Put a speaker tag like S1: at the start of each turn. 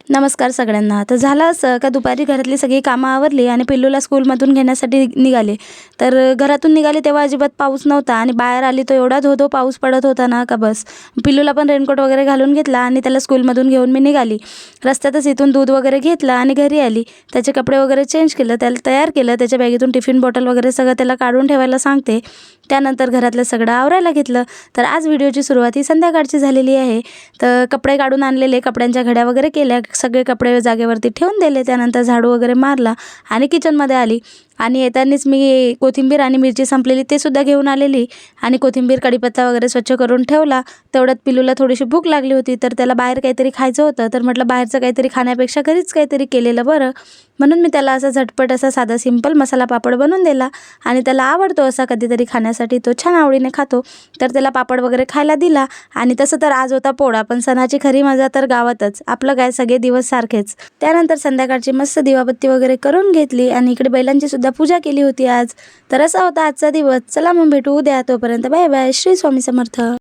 S1: नमस्कार सगळ्यांना. तर झालं असं का दुपारी घरातली सगळी कामं आवरली आणि पिल्लूला स्कूलमधून घेण्यासाठी निघाले. तर घरातून निघाले तेव्हा अजिबात पाऊस नव्हता आणि बाहेर आली तर एवढा धो-धो पाऊस पडत होता ना का बस. पिल्लूला पण रेनकोट वगैरे घालून घेतला आणि त्याला स्कूलमधून घेऊन मी निघाली. रस्त्यातच इथून दूध वगैरे घेतलं आणि घरी आली. त्याचे कपडे वगैरे चेंज केलं, त्याला तयार केलं, त्याच्या बॅगेतून टिफिन बॉटल वगैरे सगळं त्याला काढून ठेवायला सांगते. त्यानंतर घरातलं सगळं आवरायला घेतलं. तर आज व्हिडिओची सुरुवात ही संध्याकाळची झालेली आहे. तर कपडे काढून आणलेले, कपड्यांच्या घड्या वगैरे केल्या, सगळे कपडे जागेवरती ठेवून दिले. त्यानंतर झाडू वगैरे मारला आणि किचनमध्ये आली आणि येतानाच मी कोथिंबीर आणि मिरची संपलेली ते सुद्धा घेऊन आलेली आणि कोथिंबीर कढीपत्ता वगैरे स्वच्छ करून ठेवला. तेवढ्यात पिल्लूला थोडीशी भूक लागली होती, तर त्याला बाहेर काहीतरी खायचं होतं. तर म्हटलं बाहेरचं काहीतरी खाण्यापेक्षा घरीच काहीतरी केलेलं बरं, म्हणून मी त्याला असा झटपट असा साधा सिंपल मसाला पापड बनवून दिला आणि त्याला आवडतो असा कधीतरी खाण्यासाठी, तो छान आवडीने खातो. तर त्याला पापड वगैरे खायला दिला. आणि तसं तर आज होता पोळा, पण सणाची खरी मजा तर गावातच, आपलं काय सगळे दिवस सारखेच. त्यानंतर संध्याकाळची मस्त दिवाबत्ती वगैरे करून घेतली आणि इकडे बैलांची सुद्धा पूजा केली होती आज. तर असा होता आजचा दिवस. चला मग भेटू उद्या, तोपर्यंत बाय बाय. श्री स्वामी समर्थ.